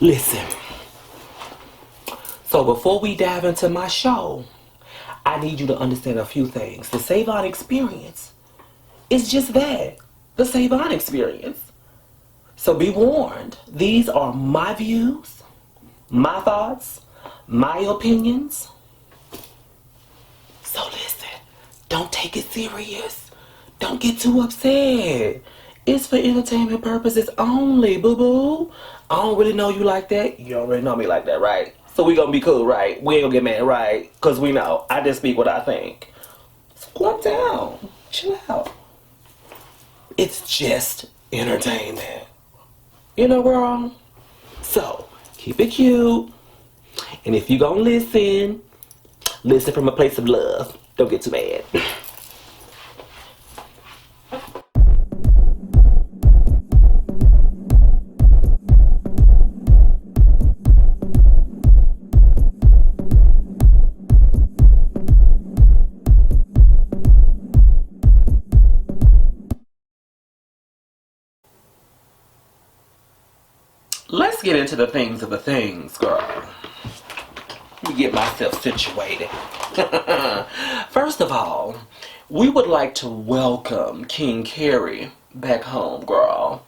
Listen, so before we dive into my show, I need you to understand a few things. The Savon experience is just that, the Savon experience. So be warned, these are my views, my thoughts, my opinions. So listen, don't take it serious. Don't get too upset. It's for entertainment purposes only, boo-boo. I don't really know you like that. You don't really know me like that, right? So we gonna be cool, right? We ain't gonna get mad, right? Because we know. I just speak what I think. So calm down. Chill out. It's just entertainment. You know, girl? So, keep it cute. And if you gonna listen, listen from a place of love. Don't get too mad. Let's get into the things of the things, girl. Let me get myself situated. First of all, we would like to welcome King Carrie back home, girl.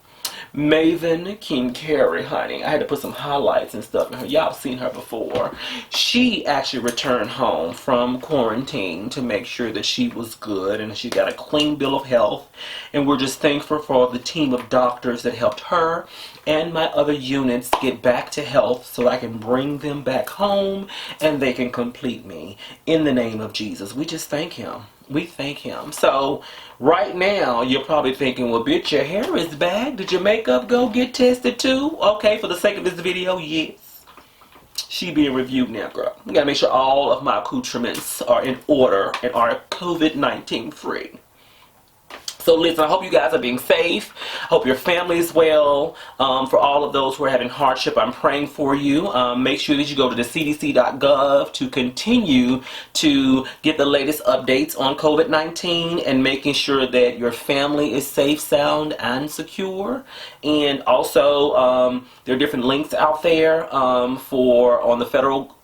Maven King Carrie, honey. I had to put some highlights and stuff in her. Y'all seen her before. She actually returned home from quarantine to make sure that she was good and she got a clean bill of health. And we're just thankful for the team of doctors that helped her and my other units get back to health so I can bring them back home and they can complete me. In the name of Jesus, we just thank him. We thank him. So right now you're probably thinking, well, bitch, your hair is back. Did your makeup go get tested too? Okay, for the sake of this video, yes. She being reviewed now, girl. We gotta make sure all of my accoutrements are in order and are COVID-19 free. So listen, I hope you guys are being safe. I hope your family is well. For all of those who are having hardship, I'm praying for you. Make sure that you go to the cdc.gov to continue to get the latest updates on COVID-19 and making sure that your family is safe, sound, and secure. And also, there are different links out there for on the federal,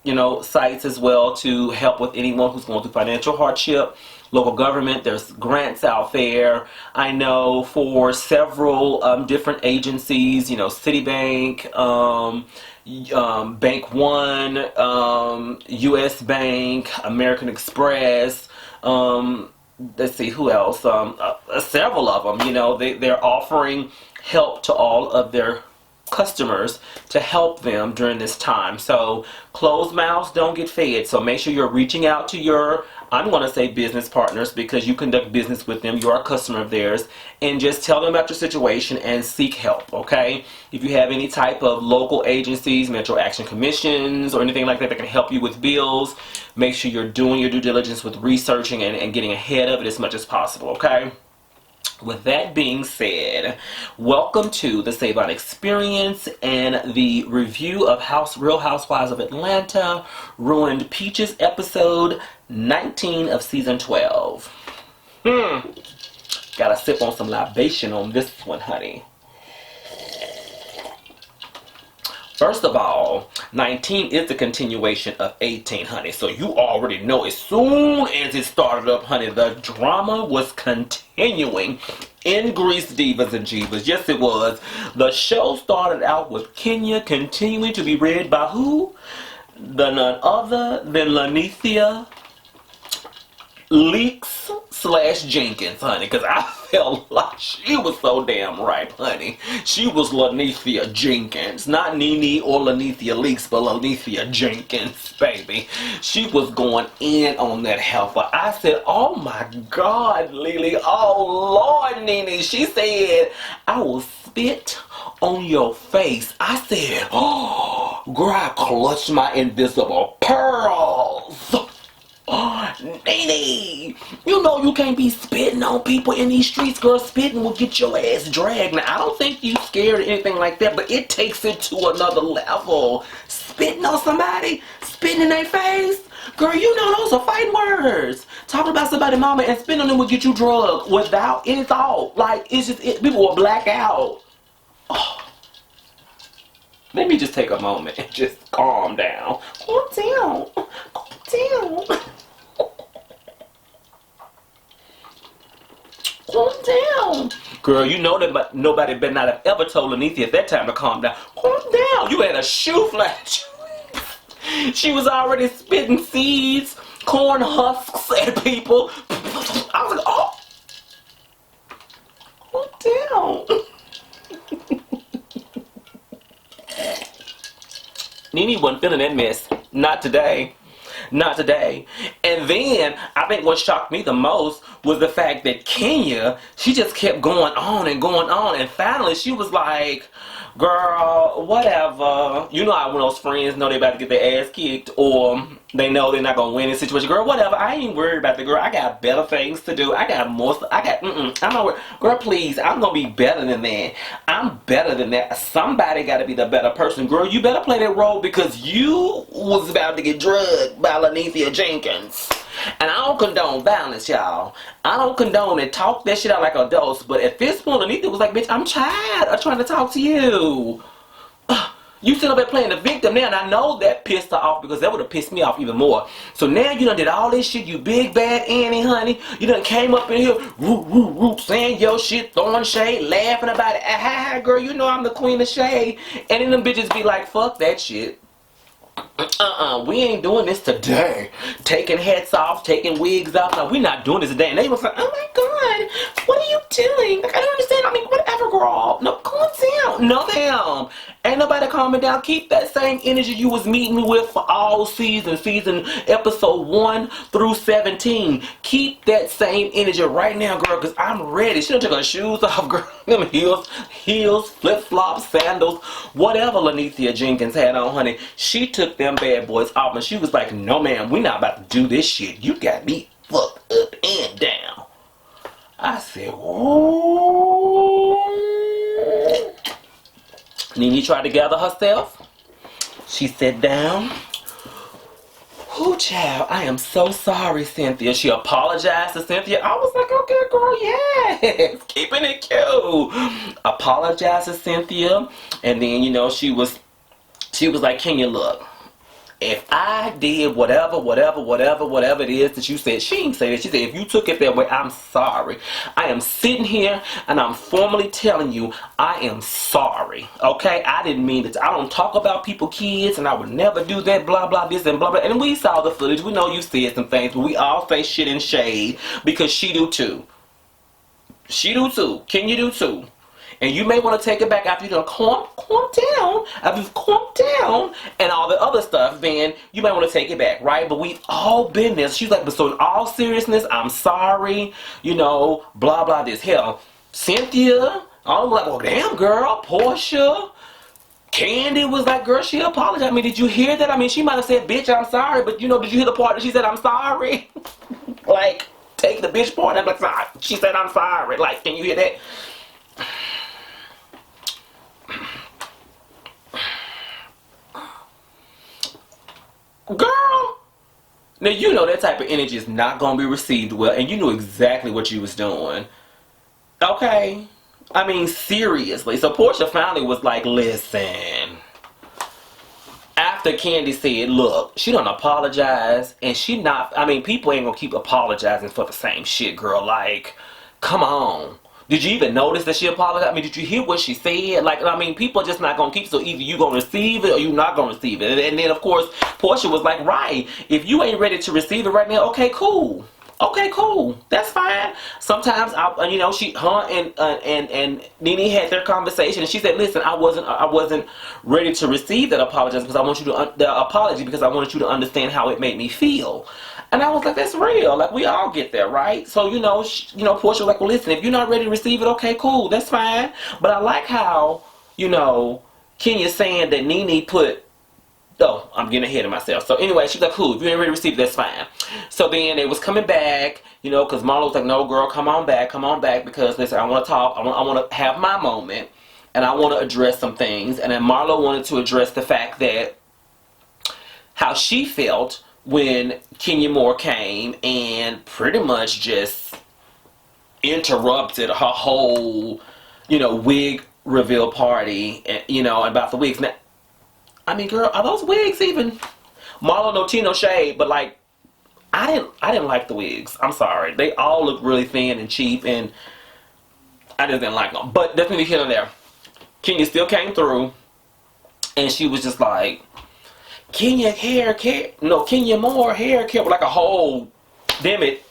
sites as well to help with anyone who's going through financial hardship. Local government, there's grants out there. I know for several different agencies, Citibank, Bank One, US Bank, American Express, let's see, who else? Several of them, they're offering help to all of their customers to help them during this time. So closed mouths don't get fed. So make sure you're reaching out to your, I'm going to say business partners, because you conduct business with them, you're a customer of theirs, and just tell them about your situation and seek help, okay? If you have any type of local agencies, Metro Action Commissions, or anything like that can help you with bills, make sure you're doing your due diligence with researching and getting ahead of it as much as possible, okay? With that being said, welcome to the Savon Experience and the review of Real Housewives of Atlanta, Ruined Peaches, episode 19 of season 12. Gotta sip on some libation on this one, honey. First of all, 19 is the continuation of 18, honey. So you already know as soon as it started up, honey, the drama was continuing in Grease Divas and Jeevas. Yes, it was. The show started out with Kenya continuing to be read by who? The none other than Lanithia Leaks / Jenkins, honey, because I felt like she was so damn right, honey. She was Lanithia Jenkins, not Nene or Lanithia Leaks, but Lanithia Jenkins, baby. She was going in on that helper. I said, oh my God, Lily, oh Lord, Nene. She said, I will spit on your face. I said, oh, girl, I clutched my invisible pearls. Oh, Nene, you know you can't be spitting on people in these streets, girl. Spitting will get your ass dragged. Now, I don't think you scared or anything like that, but it takes it to another level. Spitting on somebody, spitting in their face, girl, you know those are fighting words. Talking about somebody's mama and spitting on them will get you drugged without any thought. Like, it's just, people will black out. Oh. Let me just take a moment and just calm down. Calm down. Calm down. Calm down. Girl, you know that nobody better not have ever told Lanithia at that time to calm down. Calm down. You had a shoe flash. She was already spitting seeds, corn husks at people. I was like, oh. Calm down. Nene wasn't feeling that mess. Not today. Not today. And then, I think what shocked me the most was the fact that Kenya, she just kept going on and going on. And finally, she was like, girl, whatever. You know how when those friends know they about to get their ass kicked or they know they're not going to win this situation. Girl, whatever. I ain't worried about the girl. I got better things to do. I got more. I'm not worried. Girl, please. I'm going to be better than that. I'm better than that. Somebody got to be the better person. Girl, you better play that role because you was about to get drugged by Lanithia Jenkins. And I don't condone violence, y'all. I don't condone and talk that shit out like adults. But at this point, Lanithia was like, bitch, I'm tired of trying to talk to you. You still up there playing the victim now, and I know that pissed her off because that would have pissed me off even more. So now you done did all this shit, you big bad Annie, honey. You done came up in here, saying your shit, throwing shade, laughing about it. Ah, girl, you know I'm the queen of shade. And then them bitches be like, fuck that shit. We ain't doing this today. Taking hats off, taking wigs off. No, we not doing this today. And they was like, oh my god, what are you doing? Like, I don't understand. I mean, whatever, girl. No, calm down. No, ma'am. Ain't nobody calming down. Keep that same energy you was meeting me with for all season episode 1 through 17. Keep that same energy right now, girl, because I'm ready. She done took her shoes off, girl. Them heels, flip-flops, sandals, whatever Lanithia Jenkins had on, honey. She took them bad boys off and she was like, no, ma'am, we not about to do this shit. You got me fucked up and down. I said, ooh. Nene tried to gather herself. She sat down. Oh, child, I am so sorry, Cynthia. She apologized to Cynthia. I was like, okay, girl, yes. Keeping it cute. Apologized to Cynthia. And then, you know, she was like, Kenya, look. If I did whatever it is that you said, she didn't say that. She said, if you took it that way, I'm sorry. I am sitting here and I'm formally telling you, I am sorry. Okay? I didn't mean it. I don't talk about people's kids and I would never do that, blah, blah, this and blah, blah. And we saw the footage. We know you said some things, but we all say shit in shade because she do too. She do too. Can you do too? And you may want to take it back after you done calm down. After you've calmed down and all the other stuff, then you might want to take it back, right? But we've all been there. She's like, but so in all seriousness, I'm sorry, you know, blah, blah, this. Hell, Cynthia, I was like, well, damn, girl, Portia. Candy was like, girl, she apologized. I mean, did you hear that? I mean, she might have said, bitch, I'm sorry. But, you know, did you hear the part that she said, I'm sorry? Like, take the bitch part. I'm like, sorry. She said, I'm sorry. Like, can you hear that? Girl, now you know that type of energy is not going to be received well, and you knew exactly what you was doing. Okay? I mean, seriously. So Portia finally was like, listen. After Candy said, look, she don't apologize, and she not, I mean, people ain't going to keep apologizing for the same shit, girl. Like, come on. Did you even notice that she apologized? I mean, did you hear what she said? Like, I mean, people are just not going to keep, so either you going to receive it or you not going to receive it. And then, of course, Portia was like, right, if you ain't ready to receive it right now, okay, cool. Okay, cool. That's fine. Sometimes, you know, and Nene had their conversation, and she said, listen, I wasn't ready to receive that apology because I want you to, the apology because I wanted you to understand how it made me feel. And I was like, that's real. Like, we all get there, right? So, you know, Portia was like, well, listen, if you're not ready to receive it, okay, cool. That's fine. But I like how, you know, Kenya's saying that Nene put, oh, I'm getting ahead of myself. So, anyway, she's like, cool. If you ain't ready to receive it, that's fine. So, then they was coming back, you know, because Marlo was like, no, girl, come on back, because, listen, I want to talk. I want to have my moment, and I want to address some things. And then Marlo wanted to address the fact that how she felt when Kenya Moore came and pretty much just interrupted her whole, you know, wig reveal party, you know, about the wigs. Now, I mean, girl, are those wigs even? Marlo, no tea, no shade, but like, I didn't like the wigs. I'm sorry. They all look really thin and cheap, and I just didn't like them. But definitely here and there. Kenya still came through, and she was just like, Kenya hair care, no, Kenya more hair care, like a whole, damn it,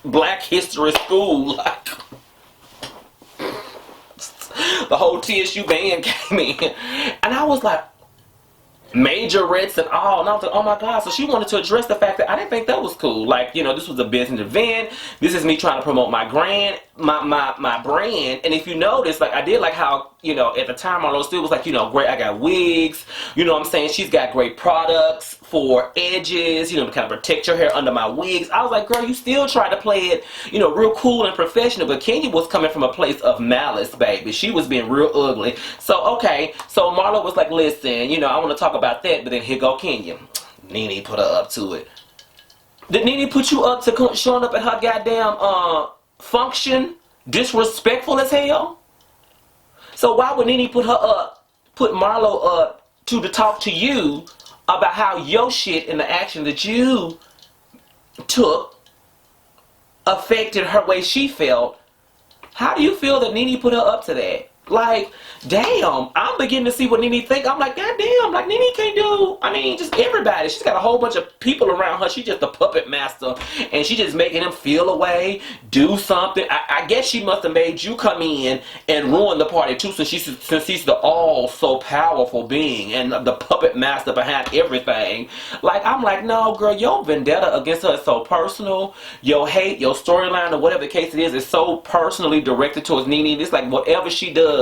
Black History school, like the whole TSU band came in, and I was like, majorettes and all, and I was like, oh my god. So she wanted to address the fact that I didn't think that was cool. Like, you know, this was a business event. This is me trying to promote my brand, my brand. And if you notice, like, I did like how, you know, at the time Marlo still was like, you know, great, I got wigs, you know what I'm saying, she's got great products for edges, you know, to kind of protect your hair under my wigs. I was like, girl, you still try to play it, you know, real cool and professional, but Kenya was coming from a place of malice, baby. She was being real ugly. So, okay, so Marlo was like, listen, you know, I want to talk about that, but then here go Kenya. Nene put her up to it. Did Nene put you up to showing up at her goddamn function disrespectful as hell? So why would Nene put Marlo up to talk to you about how your shit and the action that you took affected her way she felt? How do you feel that Nene put her up to that? Like, damn, I'm beginning to see what Nene think. I'm like, God damn, like Nene can't do, I mean, just everybody. She's got a whole bunch of people around her. She's just a puppet master, and she just making them feel away, do something. I guess she must have made you come in and ruin the party too, since she's the all so powerful being and the puppet master behind everything. Like, I'm like, no, girl, your vendetta against her is so personal. Your hate, your storyline, or whatever the case it is so personally directed towards Nene. It's like whatever she does,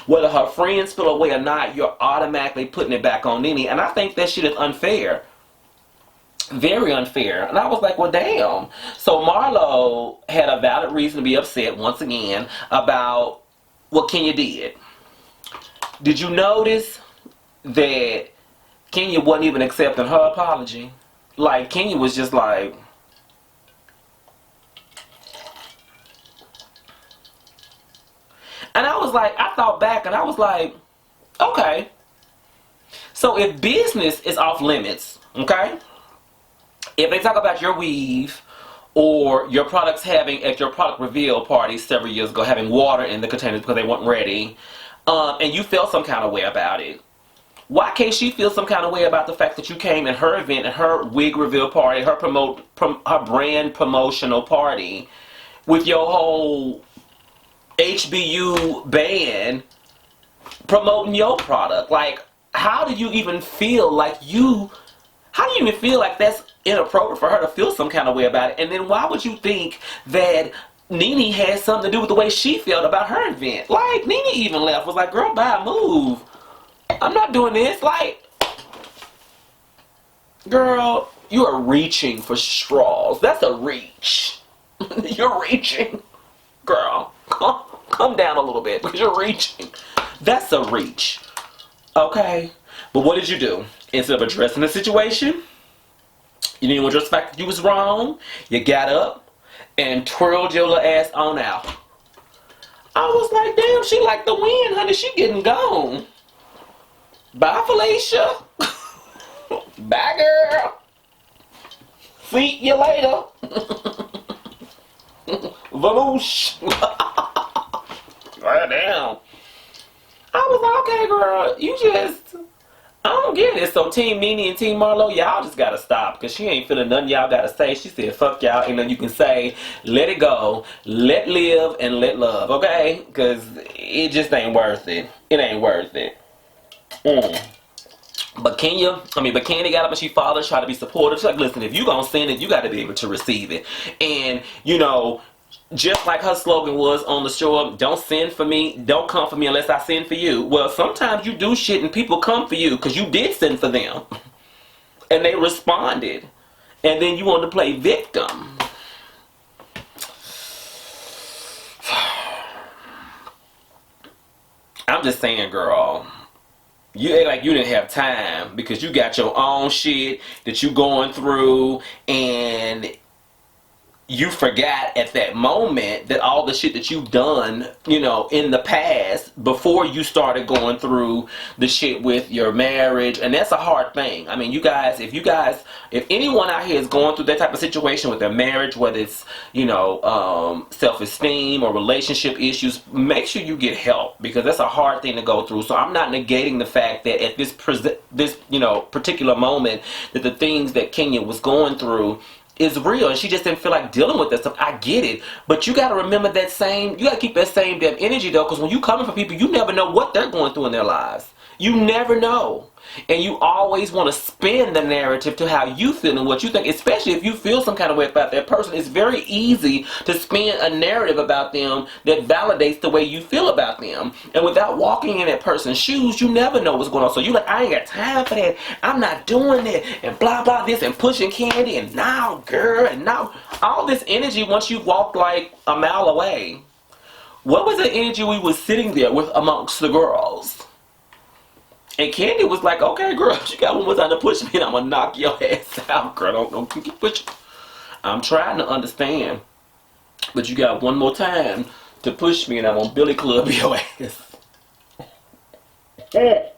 whether her friends feel away or not, you're automatically putting it back on Nene. And I think that shit is unfair. Very unfair. And I was like, well, damn. So Marlo had a valid reason to be upset once again about what Kenya did. Did you notice that Kenya wasn't even accepting her apology? Like, Kenya was just like, and I was like, I thought back and I was like, okay. So if business is off limits, okay? If they talk about your weave or your products having, at your product reveal party several years ago, having water in the containers because they weren't ready, and you felt some kind of way about it, why can't she feel some kind of way about the fact that you came at her event, at her wig reveal party, her brand promotional party, with your whole HBU band promoting your product? Like, how do you even feel like that's inappropriate for her to feel some kind of way about it? And then why would you think that Nene had something to do with the way she felt about her event? Like, Nene even left, was like, girl, bye, move. I'm not doing this. Like, girl, you are reaching for straws. That's a reach. You're reaching. Girl, come down a little bit because you're reaching. That's a reach. Okay? But what did you do? Instead of addressing the situation, you didn't address the fact that you was wrong. You got up and twirled your little ass on out. I was like, damn, she like the wind, honey. She getting gone. Bye, Felicia. Bye, girl. See you later. Vamoosh. Right down. I was like, okay, girl, you just, I don't get it. So Team Nene and Team Marlo, y'all just gotta stop, because she ain't feeling nothing y'all gotta say. She said, fuck y'all, ain't nothing you can say. Let it go. Let live and let love, okay? Because it just ain't worth it. It ain't worth it. But Candy got up and she followed, tried to be supportive. She's like, listen, if you gonna send it, you gotta be able to receive it. And, you know, just like her slogan was on the show, don't send for me, don't come for me unless I send for you. Well, sometimes you do shit and people come for you because you did send for them. And they responded. And then you want to play victim. I'm just saying, girl. You act like you didn't have time because you got your own shit that you going through, and you forgot at that moment that all the shit that you've done, you know, in the past before you started going through the shit with your marriage. And that's a hard thing. I mean, if anyone out here is going through that type of situation with their marriage, whether it's, you know, self-esteem or relationship issues, make sure you get help, because that's a hard thing to go through. So I'm not negating the fact that at this you know, particular moment, that the things that Kenya was going through is real, and she just didn't feel like dealing with that stuff. I get it, but you got to remember you got to keep that same damn energy though, because when you coming from people, you never know what they're going through in their lives. You never know. And you always want to spin the narrative to how you feel and what you think, especially if you feel some kind of way about that person. It's very easy to spin a narrative about them that validates the way you feel about them. And without walking in that person's shoes, you never know what's going on. So you're like, I ain't got time for that. I'm not doing that. And blah, blah, this, and pushing candy, and now, girl, and now. All this energy, once you walked like a mile away. What was the energy we was sitting there with amongst the girls? And Candy was like, okay, girl, you got one more time to push me and I'm going to knock your ass out, girl. Don't keep pushing. I'm trying to understand. But you got one more time to push me and I'm going to billy club your ass. Okay.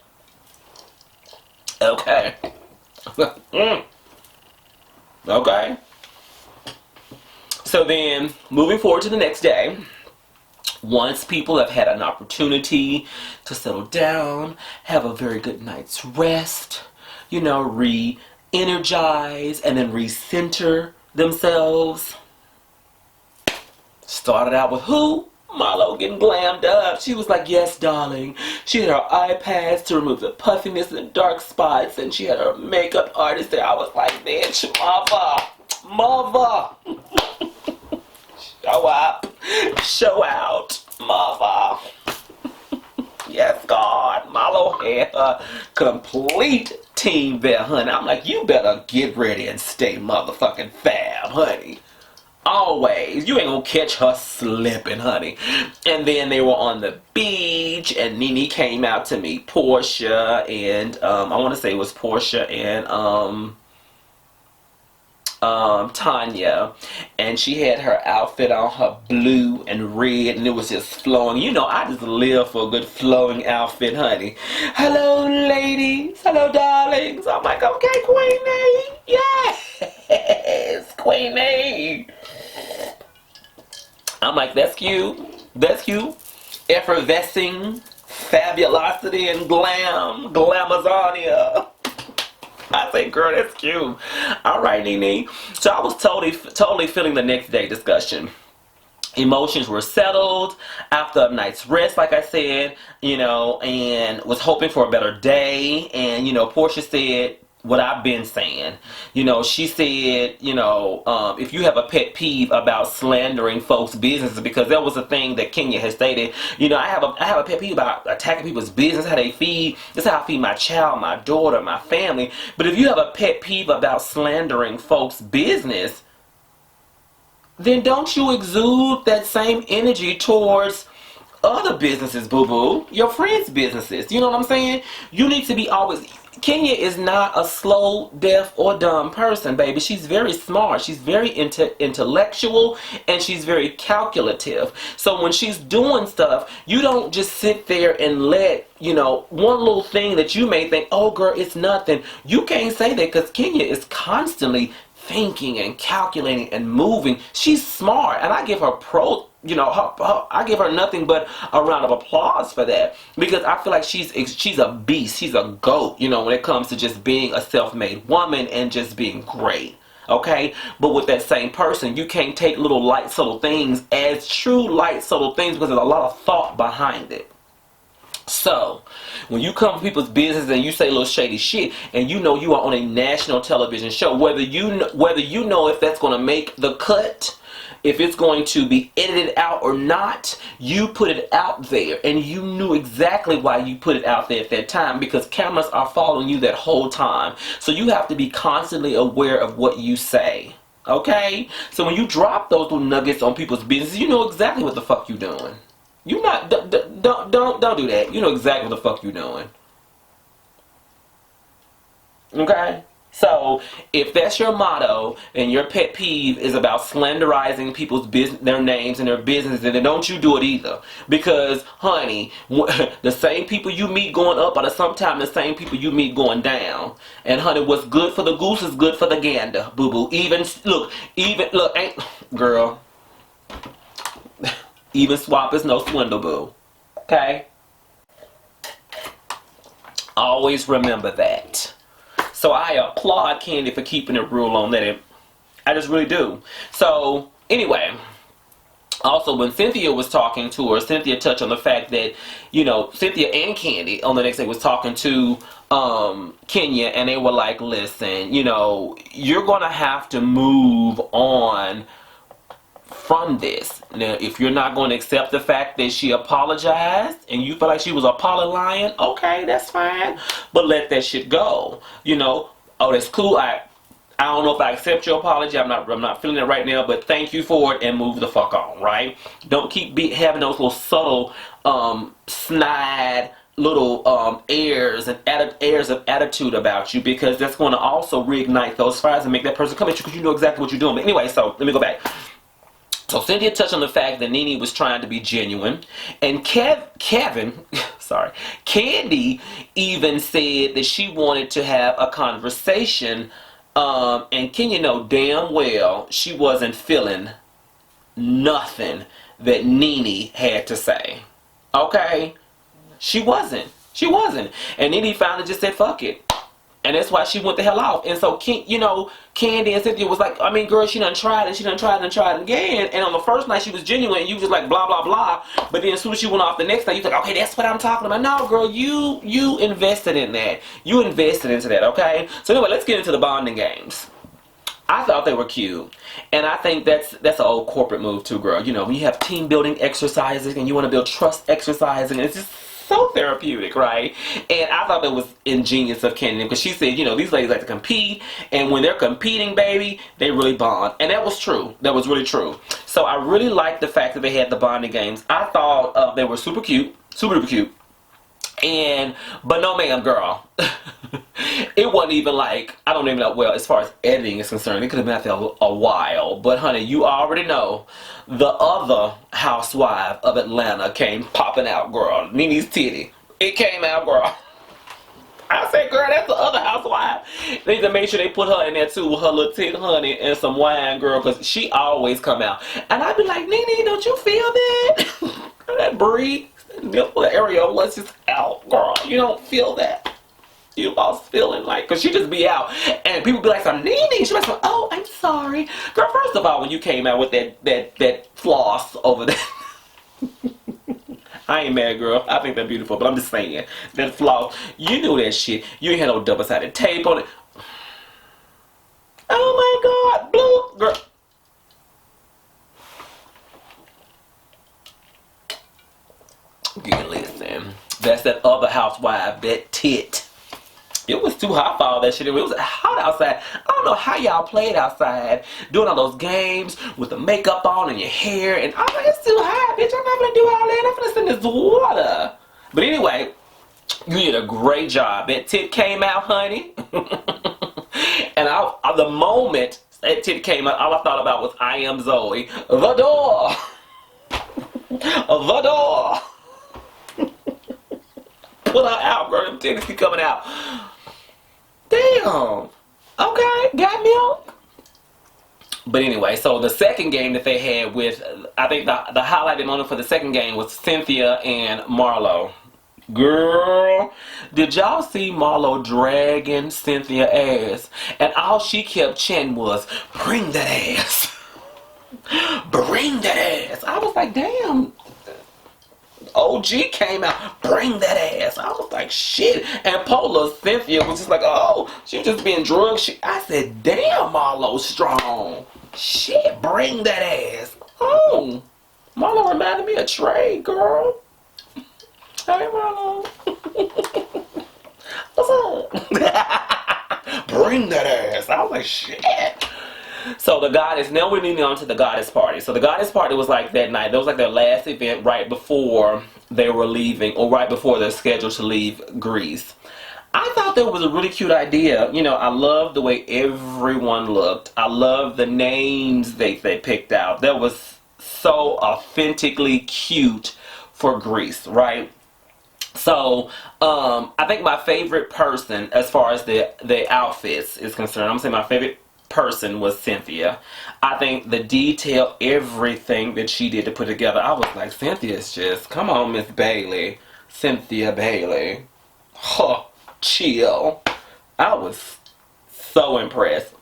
Okay. So then, moving forward to the next day. Once people have had an opportunity to settle down, have a very good night's rest, you know, re-energize and then recenter themselves. Started out with who? Marlo getting glammed up. She was like, yes, darling. She had her eye pads to remove the puffiness and dark spots, and she had her makeup artist there. I was like, bitch, mother. Show up. Show out. Mother. Yes, God. Marlo had a complete team there, honey. I'm like, you better get ready and stay motherfucking fab, honey. Always. You ain't gonna catch her slipping, honey. And then they were on the beach, and Nene came out to meet Portia, and I want to say it was Portia and Tanya, and she had her outfit on, her blue and red, and it was just flowing. You know, I just live for a good flowing outfit, honey. Hello, ladies. Hello, darlings. I'm like, okay, Queenie. Yes, Queenie. I'm like, that's cute. That's cute. Effervescing, fabulosity, and glamazania. I say, girl, that's cute. All right, Nene. So I was totally feeling the next day discussion. Emotions were settled after a night's rest, like I said, you know, and was hoping for a better day. And, you know, Portia said what I've been saying. You know, she said, you know, if you have a pet peeve about slandering folks' businesses, because that was a thing that Kenya had stated. You know, I have a pet peeve about attacking people's business, how they feed. This is how I feed my child, my daughter, my family. But if you have a pet peeve about slandering folks' business, then don't you exude that same energy towards other businesses, boo-boo. Your friends' businesses. You know what I'm saying? You need to be always... Kenya is not a slow, deaf, or dumb person, baby. She's very smart. She's very intellectual, and she's very calculative. So when she's doing stuff, you don't just sit there and let, you know, one little thing that you may think, oh, girl, it's nothing. You can't say that, because Kenya is constantly thinking and calculating and moving. She's smart, and I give her I give her nothing but a round of applause for that, because I feel like she's a beast. She's a goat, you know, when it comes to just being a self-made woman and just being great. Okay? But with that same person, you can't take little light, subtle things as true light, subtle things, because there's a lot of thought behind it. So, when you come to people's business and you say little shady shit, and you know you are on a national television show, whether you know if that's going to make the cut, if it's going to be edited out or not, you put it out there, and you knew exactly why you put it out there at that time, because cameras are following you that whole time. So you have to be constantly aware of what you say. Okay? So when you drop those little nuggets on people's business, you know exactly what the fuck you doing. You not don't do that. You know exactly what the fuck you doing. Okay? So, if that's your motto and your pet peeve is about slanderizing people's business, their names and their business, then don't you do it either. Because, honey, the same people you meet going up are sometimes the same people you meet going down. And, honey, what's good for the goose is good for the gander, boo-boo. Ain't, girl, even swap is no swindle, boo. Okay? Always remember that. So I applaud Candy for keeping it real on that. I just really do. So anyway, also when Cynthia was talking to her, Cynthia touched on the fact that, you know, Cynthia and Candy on the next day was talking to Kenya, and they were like, listen, you know, you're going to have to move on from this. Now, if you're not going to accept the fact that she apologized and you feel like she was a poly-lying, okay, that's fine, but let that shit go. You know, oh, that's cool. I don't know if I accept your apology. I'm not feeling it right now, but thank you for it, and move the fuck on, right? Don't keep having those little subtle snide little airs of attitude about you, because that's going to also reignite those fires and make that person come at you because you know exactly what you're doing. But anyway, so let me go back. So Cynthia touched on the fact that Nene was trying to be genuine, and Candy even said that she wanted to have a conversation, and Kenya know damn well she wasn't feeling nothing that Nene had to say. Okay? She wasn't. And Nene finally just said, fuck it. And that's why she went the hell off. And so, you know, Candy and Cynthia was like, I mean, girl, she done tried and she done tried and tried again. And on the first night, she was genuine. And you was just like, blah, blah, blah. But then as soon as she went off the next night, you was like, okay, that's what I'm talking about. No, girl, you invested in that. You invested into that, okay? So anyway, let's get into the bonding games. I thought they were cute. And I think that's an old corporate move too, girl. You know, when you have team building exercises and you want to build trust exercising, it's just so therapeutic, right? And I thought that was ingenious of Candy, because she said, you know, these ladies like to compete, and when they're competing, baby, they really bond. And that was true. That was really true. So I really liked the fact that they had the bonding games. I thought they were super cute, super duper cute. But no ma'am, girl. It wasn't even like, I don't even know, well, as far as editing is concerned, it could have been out there a while. But honey, you already know, the other housewife of Atlanta came popping out, girl. Nene's titty. It came out, girl. I said, girl, that's the other housewife. They need to make sure they put her in there too with her little tit honey and some wine, girl, because she always come out. And I'd be like, Nene, don't you feel that? That breathe. Nipple areola's just out, girl. You don't feel that. You lost feeling, like, because she just be out. And people be like, some Nene. She be like, oh, I'm sorry. Girl, first of all, when you came out with that floss over there. I ain't mad, girl. I think they're beautiful, but I'm just saying. That floss, you knew that shit. You ain't had no double-sided tape on it. Oh my God, blue, girl. Yeah, listen. That's that other housewife, that tit. It was too hot for all that shit. It was hot outside. I don't know how y'all played outside, doing all those games with the makeup on and your hair. And I'm like, it's too hot, bitch. I'm not gonna do all that. I'm gonna sit in this water. But anyway, you did a great job. That tit came out, honey. And the moment that tit came out, all I thought about was I Am Zoe. The door. The door. Pull her out, girl. Them titties keep coming out. Damn. Okay, got milk. But anyway, so the second game that they had with, I think the highlighted moment for the second game was Cynthia and Marlo. Girl, did y'all see Marlo dragging Cynthia ass? And all she kept chanting was, bring that ass. Bring that ass. I was like, damn. OG came out, bring that ass. I was like, shit. And Paula Cynthia was just like, oh, she was just being drugged. I said, damn, Marlo's strong. Shit, bring that ass. Oh, Marlo reminded me of Trey, girl. Hey, Marlo. What's up? Bring that ass. I was like, shit. So the goddess, now we're moving on to the goddess party. So the goddess party was like that night. That was like their last event right before they were leaving, or right before they're scheduled to leave Greece. I thought that was a really cute idea. You know, I love the way everyone looked. I love the names they picked out. That was so authentically cute for Greece, right? So, I think my favorite person, as far as the outfits is concerned, I'm gonna say my favorite person was Cynthia. I think the detail, everything that she did to put together, I was like, Cynthia's just, come on, Miss Bailey. Cynthia Bailey. Huh, chill. I was so impressed.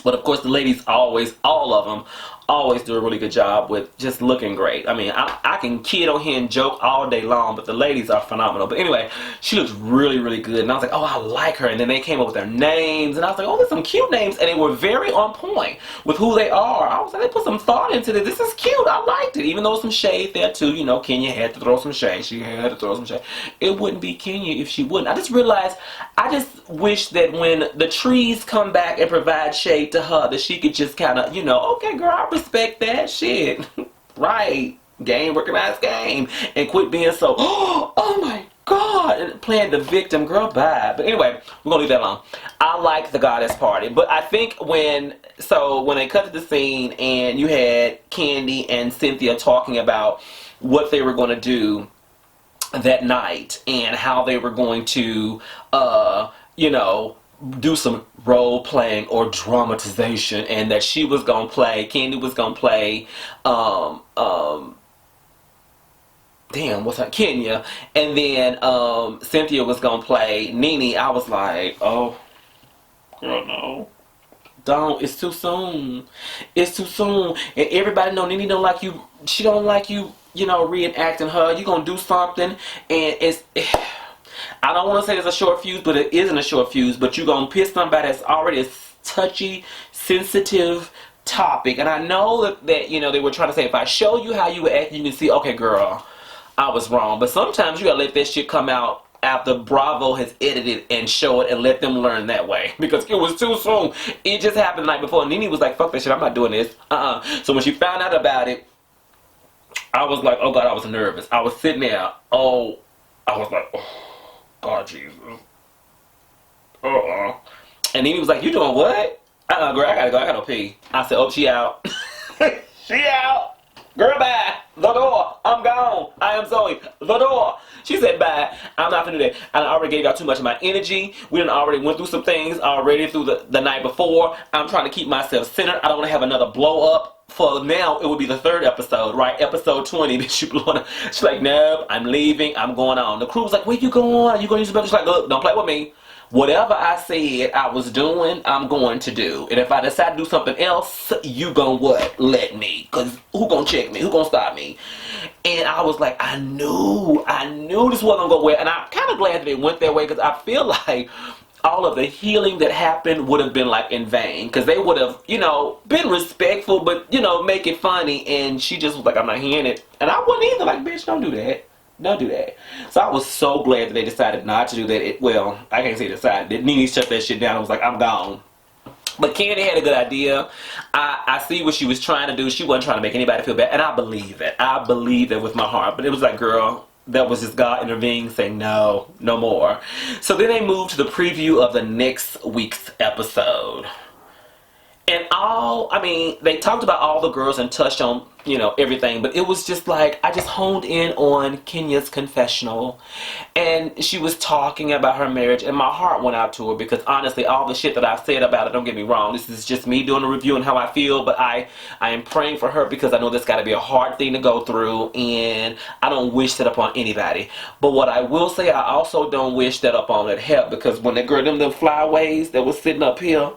But of course, the ladies always, all of them, always do a really good job with just looking great. I mean, I can kid on here and joke all day long, but the ladies are phenomenal. But anyway, she looks really, really good. And I was like, oh, I like her. And then they came up with their names. And I was like, oh, there's some cute names. And they were very on point with who they are. I was like, they put some thought into this. This is cute. I liked it. Even though some shade there, too. You know, Kenya had to throw some shade. She had to throw some shade. It wouldn't be Kenya if she wouldn't. I just realized, I just wish that when the trees come back and provide shade to her, that she could just kind of, you know, okay, girl, I respect that shit. Right. Game, recognized game. And quit being so, oh my God, and playing the victim, girl, bye. But anyway, we're going to leave that alone. I like the goddess party. But I think when they cut to the scene and you had Candy and Cynthia talking about what they were going to do that night and how they were going to, you know, do some role playing or dramatization, and that she was gonna play, Candy was gonna play damn, what's that, Kenya, and then Cynthia was gonna play Nene. I was like, oh girl, no, don't, it's too soon, it's too soon. And everybody know Nene don't like you, she don't like you, you know, reenacting her. You gonna do something and it's I don't want to say it's a short fuse, but it isn't a short fuse. But you're going to piss somebody that's already a touchy, sensitive topic. And I know that, you know, they were trying to say, if I show you how you would act, you can see, okay, girl, I was wrong. But sometimes you got to let that shit come out after Bravo has edited and show it and let them learn that way. Because it was too soon. It just happened the night before. And Nene was like, fuck that shit, I'm not doing this. So when she found out about it, I was like, oh God, I was nervous. I was sitting there. I was like, oh. God, Jesus. And then he was like, you doing what? Girl, I gotta go. I gotta pee. I said, oh, she out. She out. Girl, bye. The door. I'm gone. I am Zoe. The door. She said, bye. I'm not gonna do that. I already gave y'all too much of my energy. We done already went through some things already through the night before. I'm trying to keep myself centered. I don't want to have another blow up. For now, it would be the third episode, right? Episode 20, that she blew on. She's like, no, I'm leaving. I'm going on. The crew was like, where you going? Are you going to use the bathroom? She's like, look, don't play with me. Whatever I said I was doing, I'm going to do. And if I decide to do something else, you gonna what? Let me. Because who gonna check me? Who gonna stop me? And I was like, I knew this wasn't gonna go well. And I'm kind of glad that it went that way, because I feel like all of the healing that happened would have been like in vain, because they would have, you know, been respectful, but, you know, make it funny. And she just was like, I'm not hearing it. And I wasn't either. Like, bitch, don't do that. Don't do that. So I was so glad that they decided not to do that. Well, I can't say decided. That Nene shut that shit down and was like, I'm gone. But Candy had a good idea. I see what she was trying to do. She wasn't trying to make anybody feel bad. And I believe it. I believe it with my heart. But it was like, girl, that was just God intervening, saying no, no more. So then they moved to the preview of the next week's episode. And they talked about all the girls and touched on, you know, everything. But it was just like, I just honed in on Kenya's confessional. And she was talking about her marriage. And my heart went out to her, because honestly, all the shit that I've said about it, don't get me wrong, this is just me doing a review and how I feel. But I am praying for her, because I know that's got to be a hard thing to go through. And I don't wish that upon anybody. But what I will say, I also don't wish that upon that help. Because when that girl, them flyaways that was sitting up here,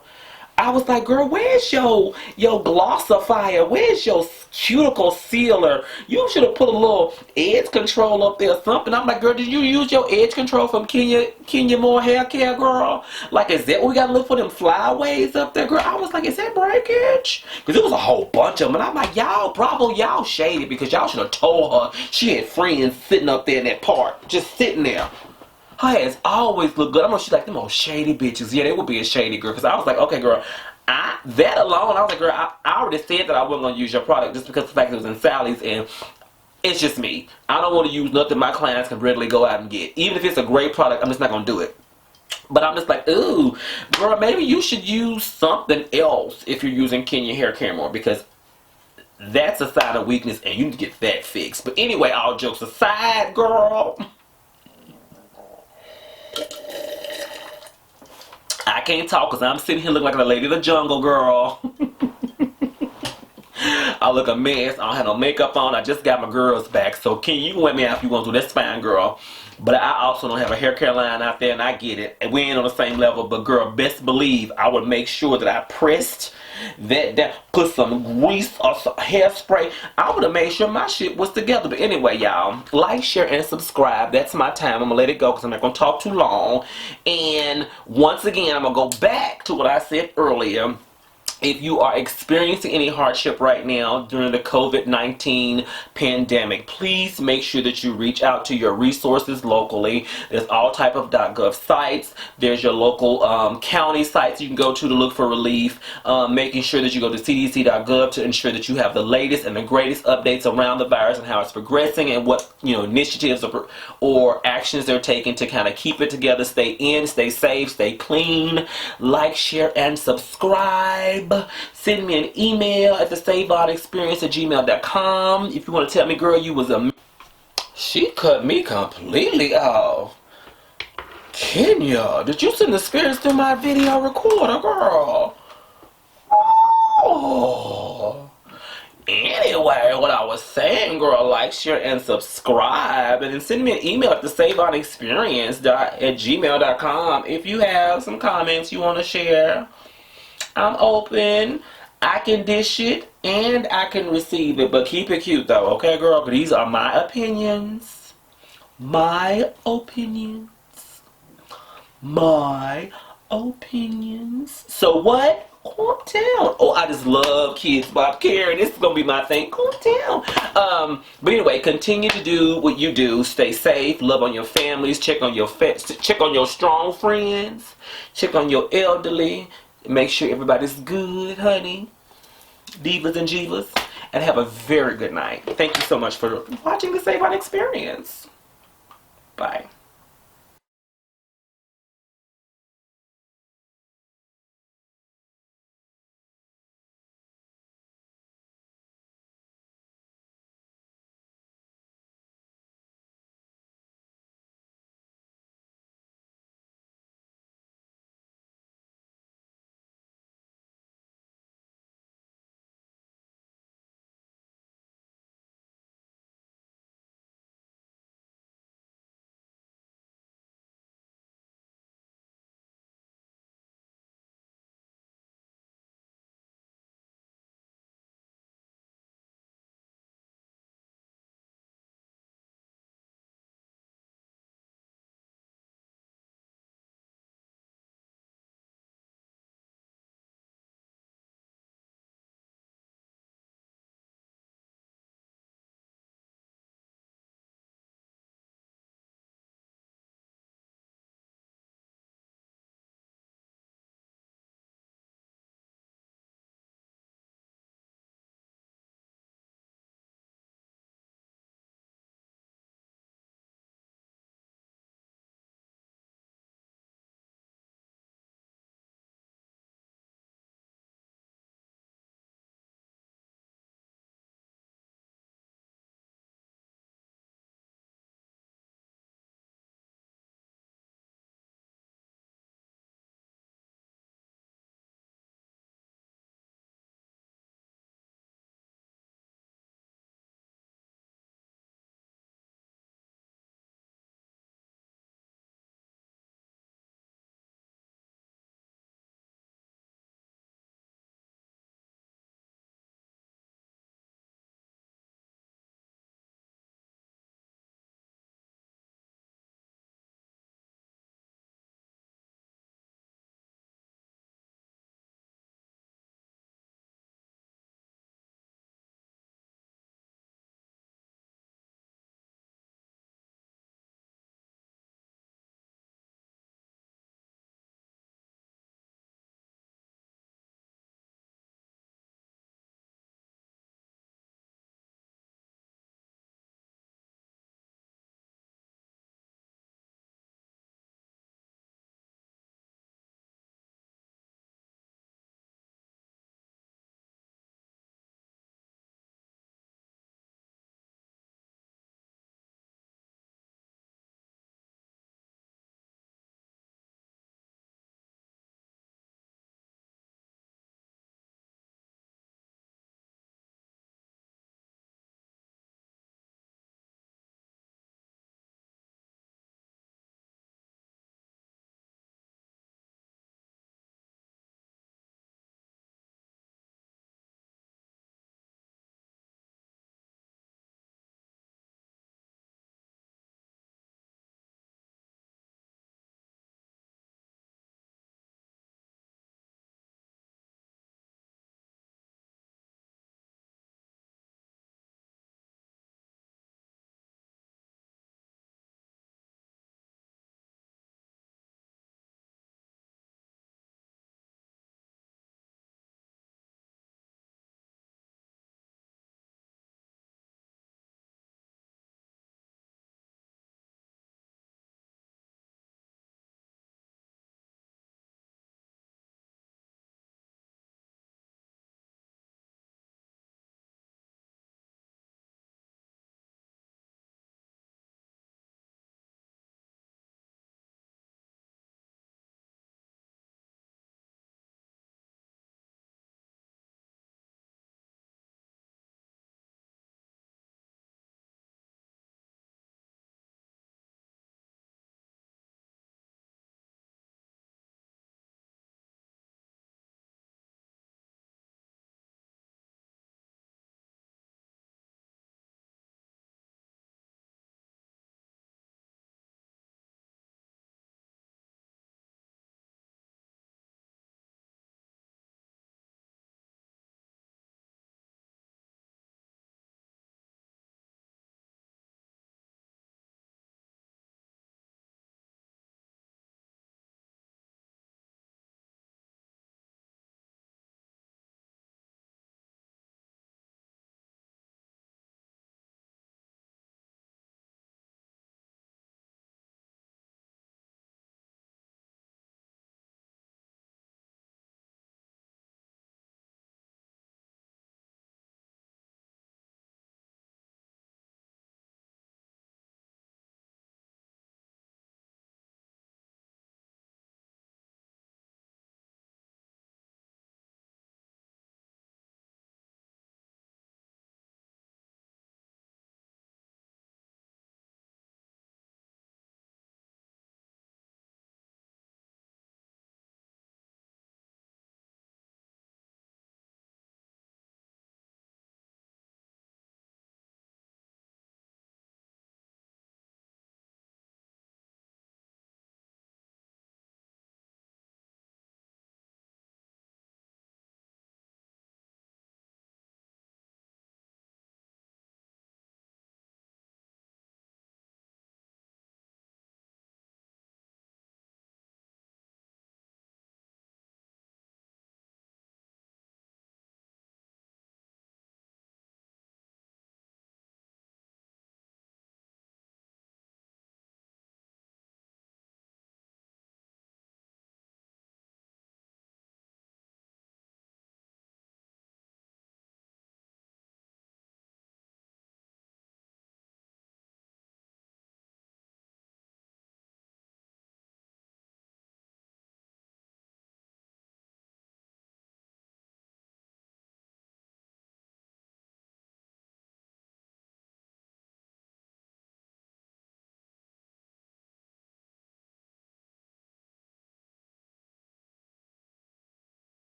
I was like, girl, where's your glossifier? Where's your cuticle sealer? You should have put a little edge control up there or something. I'm like, girl, did you use your edge control from Kenya Moore Hair Care, girl? Like, is that what we got to look for, them flyaways up there, girl? I was like, is that breakage? Because there was a whole bunch of them. And I'm like, y'all, Bravo, y'all shady, because y'all should have told her she had friends sitting up there in that park, just sitting there. Her ass always look good. I know she's like, them old shady bitches. Yeah, they would be a shady girl. Because I was like, okay, girl, that alone, I was like, girl, I already said that I wasn't going to use your product just because of the fact that it was in Sally's. And It's just me. I don't want to use nothing my clients can readily go out and get. Even if it's a great product, I'm just not going to do it. But I'm just like, ooh, girl, maybe you should use something else if you're using Kenya hair care more, because that's a sign of weakness and you need to get that fixed. But anyway, all jokes aside, girl, I can't talk because I'm sitting here looking like a lady of the jungle, girl. I look a mess. I don't have no makeup on. I just got my girls back. So you can wet me out if you want to. That's fine, girl. But I also don't have a hair care line out there, and I get it. And we ain't on the same level. But girl, best believe I would make sure that I pressed that put some grease or some hairspray. I would have made sure my shit was together. But anyway, y'all, like, share, and subscribe. That's my time. I'm gonna let it go because I'm not gonna talk too long. And once again, I'm gonna go back to what I said earlier. If you are experiencing any hardship right now during the COVID-19 pandemic, please make sure that you reach out to your resources locally. There's all type of .gov sites. There's your local county sites you can go to look for relief. Making sure that you go to cdc.gov to ensure that you have the latest and the greatest updates around the virus and how it's progressing and what initiatives or actions they're taking to kind of keep it together, stay in, stay safe, stay clean. Like, share, and subscribe. Send me an email at the savonexperience@gmail.com if you want to tell me, girl, you was a... She cut me completely off. Kenya, did you send the spirits through my video recorder, girl? Oh. Anyway, what I was saying, girl, like, share, and subscribe, and then send me an email at the savonexperience@gmail.com if you have some comments you want to share. I'm open. I can dish it and I can receive it, but keep it cute though, okay, girl? But these are my opinions. My opinions. My opinions. So what? Calm down. Oh, I just love Kids Bob Karen. This is gonna be my thing. Calm down. But anyway, continue to do what you do. Stay safe. Love on your families. Check on your strong friends. Check on your elderly. Make sure everybody's good, honey. Divas and Jivas. And have a very good night. Thank you so much for watching the Savon Experience. Bye.